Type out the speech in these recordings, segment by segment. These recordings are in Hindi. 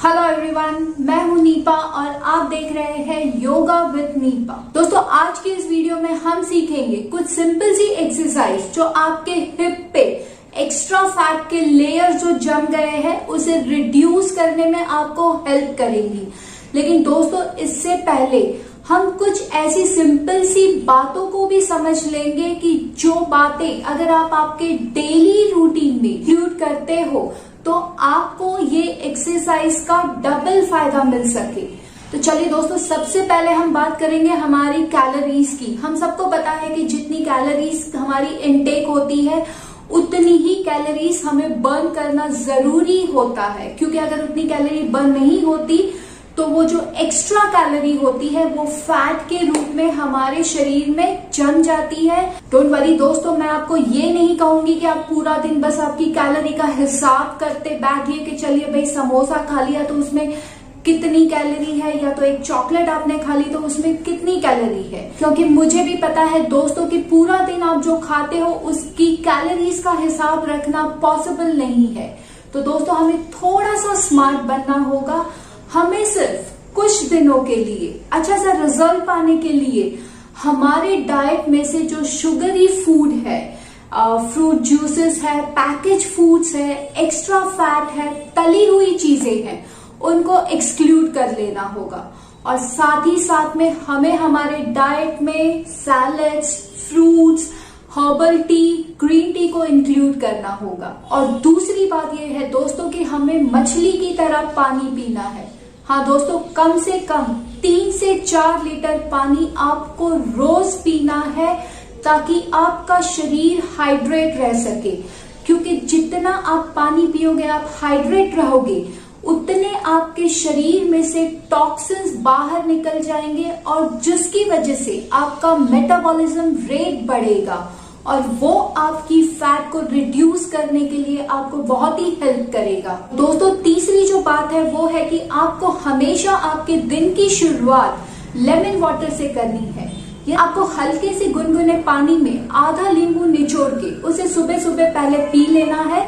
हेलो एवरीवन, मैं हूं नीपा और आप देख रहे हैं योगा विद नीपा। दोस्तों, आज की इस वीडियो में हम सीखेंगे कुछ सिंपल सी एक्सरसाइज जो आपके हिप पे एक्स्ट्रा फैट के लेयर जो जम गए हैं उसे रिड्यूस करने में आपको हेल्प करेंगी। लेकिन दोस्तों, इससे पहले हम कुछ ऐसी सिंपल सी बातों को भी समझ लेंगे कि जो बातें अगर आप आपके डेली रूटीन में इंक्लूड करते हो तो आपको ये एक्सरसाइज का डबल फायदा मिल सके। तो चलिए दोस्तों, सबसे पहले हम बात करेंगे हमारी कैलोरीज की। हम सबको पता है कि जितनी कैलोरीज हमारी इनटेक होती है उतनी ही कैलोरीज हमें बर्न करना जरूरी होता है, क्योंकि अगर उतनी कैलोरी बर्न नहीं होती तो वो जो एक्स्ट्रा कैलोरी होती है वो फैट के रूप में हमारे शरीर में जम जाती है। डोंट वरी दोस्तों, मैं आपको ये नहीं कहूंगी कि आप पूरा दिन बस आपकी कैलोरी का हिसाब करते बैठिए कि चलिए भाई समोसा खा लिया तो उसमें कितनी कैलोरी है, या तो एक चॉकलेट आपने खा ली तो उसमें कितनी कैलोरी है। क्योंकि मुझे भी पता है दोस्तों कि पूरा दिन आप जो खाते हो उसकी कैलोरीज का हिसाब रखना पॉसिबल नहीं है। तो दोस्तों, हमें थोड़ा सा स्मार्ट बनना होगा। हमें सिर्फ कुछ दिनों के लिए अच्छा सा रिजल्ट पाने के लिए हमारे डाइट में से जो शुगरी फूड है, फ्रूट जूसेस है, पैकेज फूड्स है, एक्स्ट्रा फैट है, तली हुई चीजें हैं, उनको एक्सक्लूड कर लेना होगा। और साथ ही साथ में हमें हमारे डाइट में salads, fruits, herbal tea, green tea को इंक्लूड करना होगा। और दूसरी बात यह है दोस्तों कि हमें मछली की तरह पानी पीना है। हाँ दोस्तों, कम से कम 3 से 4 लीटर पानी आपको रोज पीना है ताकि आपका शरीर हाइड्रेट रह सके। क्योंकि जितना आप पानी पियोगे, आप हाइड्रेट रहोगे, उतने आपके शरीर में से टॉक्सिन्स बाहर निकल जाएंगे और जिसकी वजह से आपका मेटाबॉलिज्म रेट बढ़ेगा और वो आपकी फैट को रिड्यूस करने के लिए आपको बहुत ही हेल्प करेगा। दोस्तों, तीसरी जो बात है वो है कि आपको हमेशा आपके दिन की शुरुआत लेमन वाटर से करनी है। ये आपको हल्के से गुनगुने पानी में आधा नींबू निचोड़ के उसे सुबह सुबह पहले पी लेना है।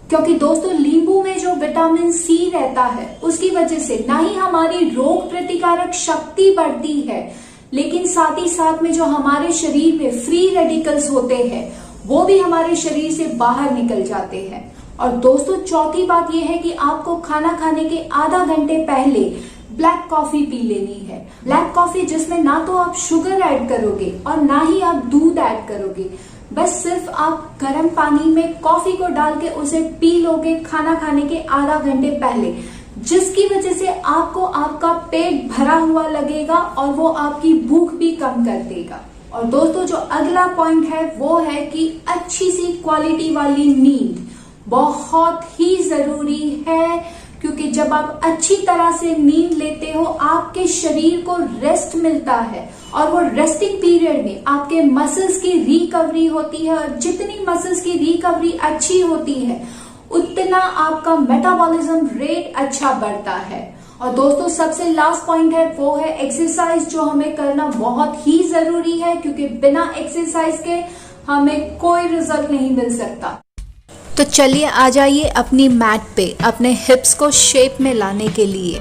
क्योंकि दोस्तों, नींबू में जो विटामिन सी रहता है उसकी वजह से ना ही हमारी रोग प्रतिकारक शक्ति बढ़ती है, लेकिन साथ ही साथ में जो हमारे शरीर में फ्री रेडिकल्स होते हैं वो भी हमारे शरीर से बाहर निकल जाते हैं। और दोस्तों, चौथी बात यह है कि आपको खाना खाने के आधा घंटे पहले ब्लैक कॉफी पी लेनी है। ब्लैक कॉफी जिसमें ना तो आप शुगर ऐड करोगे और ना ही आप दूध ऐड करोगे, बस सिर्फ आप गर्म पानी में कॉफी को डाल के उसे पी लोगे खाना खाने के आधा घंटे पहले, जिसकी वजह से आपको आपका पेट भरा हुआ लगेगा और वो आपकी भूख भी कम कर देगा। और दोस्तों, जो अगला पॉइंट है वो है कि अच्छी सी क्वालिटी वाली नींद बहुत ही जरूरी है। क्योंकि जब आप अच्छी तरह से नींद लेते हो आपके शरीर को रेस्ट मिलता है और वो रेस्टिंग पीरियड में आपके मसल्स की रिकवरी होती है। और जितनी मसल्स की रिकवरी अच्छी होती है उतना आपका मेटाबॉलिज्म रेट अच्छा बढ़ता है। और दोस्तों, सबसे लास्ट पॉइंट है वो है एक्सरसाइज, जो हमें करना बहुत ही जरूरी है। क्योंकि बिना एक्सरसाइज के हमें कोई रिजल्ट नहीं मिल सकता। तो चलिए आ जाइए अपनी मैट पे अपने हिप्स को शेप में लाने के लिए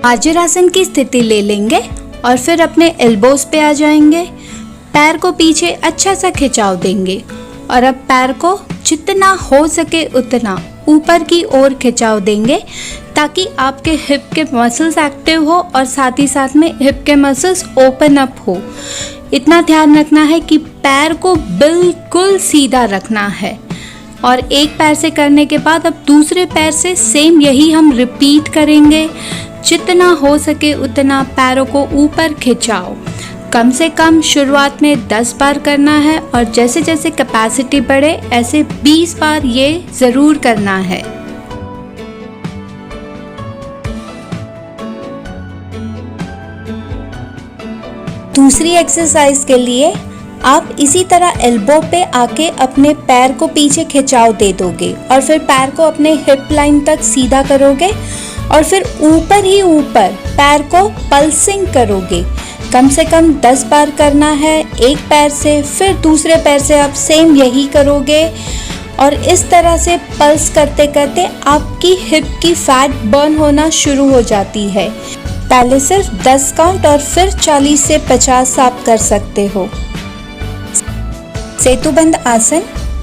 हाजरासन की स्थिति ले लेंगे और फिर अपने एल्बोज पे आ जाएंगे। पैर को पीछे अच्छा सा खिंचाव देंगे और अब पैर को जितना हो सके उतना ऊपर की ओर खिंचाव देंगे ताकि आपके हिप के मसल्स एक्टिव हो और साथ ही साथ में हिप के मसल्स ओपन अप हो। इतना ध्यान रखना है कि पैर को बिल्कुल सीधा रखना है। और एक पैर से करने के बाद अब दूसरे पैर से सेम यही हम रिपीट करेंगे। जितना हो सके उतना पैरों को ऊपर खिंचाओ। कम से कम शुरुआत में 10 बार करना है और जैसे जैसे कैपेसिटी बढ़े ऐसे 20 बार ये जरूर करना है। दूसरी एक्सरसाइज के लिए आप इसी तरह एल्बो पे आके अपने पैर को पीछे खिंचाव दे दोगे और फिर पैर को अपने हिप लाइन तक सीधा करोगे और फिर ऊपर ही ऊपर पैर को पल्सिंग करोगे। कम से कम 10 बार करना है एक पैर से, फिर दूसरे पैर से आप सेम यही करोगे और इस तरह से पल्स करते करते आपकी हिप की फैट बर्न होना शुरू हो जाती है। पहले सिर्फ 10 काउंट और फिर 40 से 50 आप कर सकते हो। सेतुबंद आसन,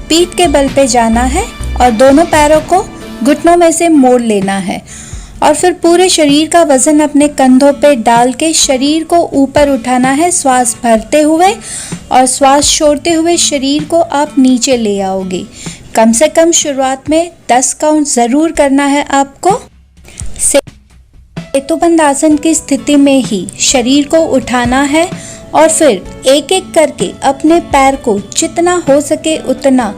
पीठ के बल पे जाना है और दोनों पैरों को घुटनों में से मोड़ लेना है और फिर पूरे शरीर का वजन अपने कंधों पे डाल के शरीर को ऊपर उठाना है, श्वास भरते हुए और श्वास छोड़ते हुए शरीर को आप नीचे ले आओगे। कम से कम शुरुआत में 10 काउंट ज़रूर करना है आपको। सेतुबंद आसन की स्थिति में ही शरीर को उठाना है और फिर एक एक करके अपने पैर को जितना हो सके उतना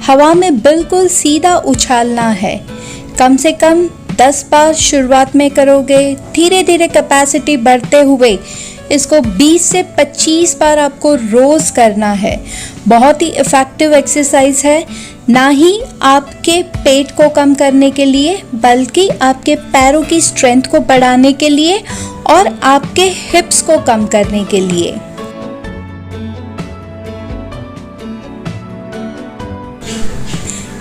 हवा में बिल्कुल सीधा उछालना है। कम से कम 10 बार शुरुआत में करोगे, धीरे धीरे कैपेसिटी बढ़ते हुए इसको 20 से 25 बार आपको रोज करना है। बहुत ही इफेक्टिव एक्सरसाइज है, ना ही आपके पेट को कम करने के लिए बल्कि आपके पैरों की स्ट्रेंथ को बढ़ाने के लिए और आपके हिप्स को कम करने के लिए।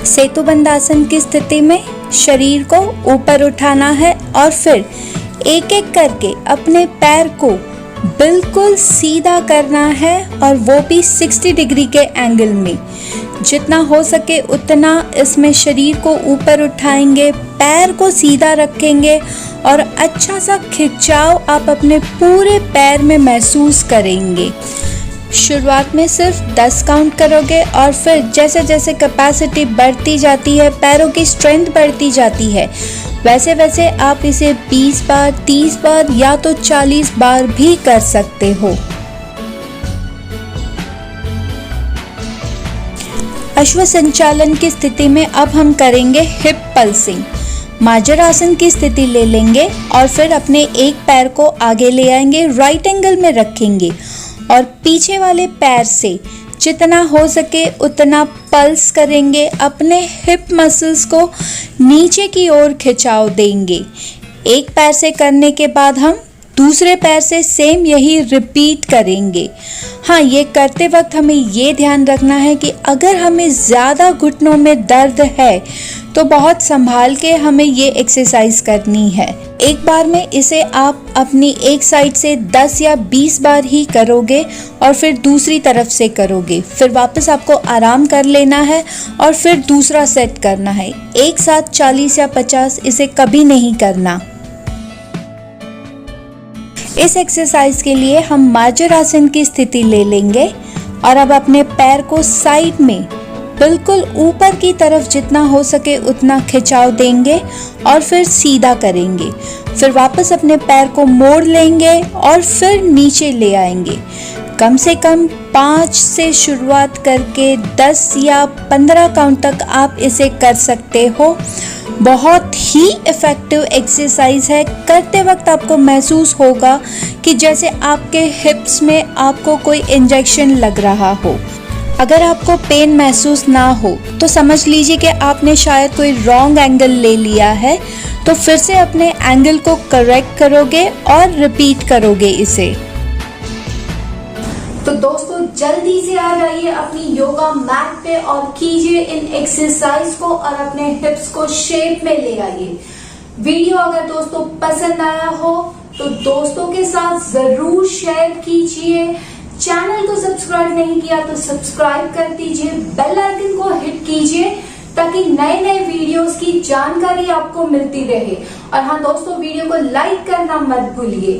सेतुबंद आसन की स्थिति में शरीर को ऊपर उठाना है और फिर एक एक करके अपने पैर को बिल्कुल सीधा करना है और वो भी 60 डिग्री के एंगल में। जितना हो सके उतना इसमें शरीर को ऊपर उठाएंगे, पैर को सीधा रखेंगे और अच्छा सा खिंचाव आप अपने पूरे पैर में महसूस करेंगे। शुरुआत में सिर्फ 10 काउंट करोगे और फिर जैसे जैसे कैपेसिटी बढ़ती जाती है, पैरों की स्ट्रेंथ बढ़ती जाती है, वैसे वैसे आप इसे 20 बार, 30 बार या तो 40 बार भी कर सकते हो। अश्व संचालन की स्थिति में अब हम करेंगे हिप पल्सिंग। मार्जर आसन की स्थिति ले लेंगे और फिर अपने एक पैर को आगे ले आएंगे, राइट एंगल में रखेंगे और पीछे वाले पैर से जितना हो सके उतना पल्स करेंगे, अपने हिप मसल्स को नीचे की ओर खिंचाव देंगे। एक पैर से करने के बाद हम दूसरे पैर से सेम यही रिपीट करेंगे। हाँ, ये करते वक्त हमें ये ध्यान रखना है कि अगर हमें ज़्यादा घुटनों में दर्द है तो बहुत संभाल के हमें ये एक्सरसाइज करनी है। एक बार में इसे आप अपनी एक साइड से 10 या 20 बार ही करोगे और फिर दूसरी तरफ से करोगे, फिर वापस आपको आराम कर लेना है और फिर दूसरा सेट करना है। एक साथ 40 या 50 इसे कभी नहीं करना। इस एक्सरसाइज के लिए हम मार्जर आसन की स्थिति ले लेंगे और अब अपने पैर को साइड में बिल्कुल ऊपर की तरफ जितना हो सके उतना खिंचाव देंगे और फिर सीधा करेंगे। फिर वापस अपने पैर को मोड़ लेंगे और फिर नीचे ले आएंगे। कम से कम 5 से शुरुआत करके 10 या 15 काउंट तक आप इसे कर सकते हो। बहुत ही इफ़ेक्टिव एक्सरसाइज है। करते वक्त आपको महसूस होगा कि जैसे आपके हिप्स में आपको कोई इंजेक्शन लग रहा हो। अगर आपको पेन महसूस ना हो तो समझ लीजिए कि आपने शायद कोई रॉन्ग एंगल ले लिया है, तो फिर से अपने एंगल को करेक्ट करोगे और रिपीट करोगे इसे। तो दोस्तों जल्दी से आ जाइए अपनी योगा मैट पे और कीजिए इन एक्सरसाइज को और अपने हिप्स को शेप में ले आइए। वीडियो अगर दोस्तों पसंद आया हो तो दोस्तों के साथ जरूर शेयर कीजिए। चैनल को सब्सक्राइब नहीं किया तो सब्सक्राइब कर दीजिए, बेल आइकन को हिट कीजिए ताकि नए नए वीडियोस की जानकारी आपको मिलती रहे। और हाँ दोस्तों, वीडियो को लाइक करना मत भूलिए।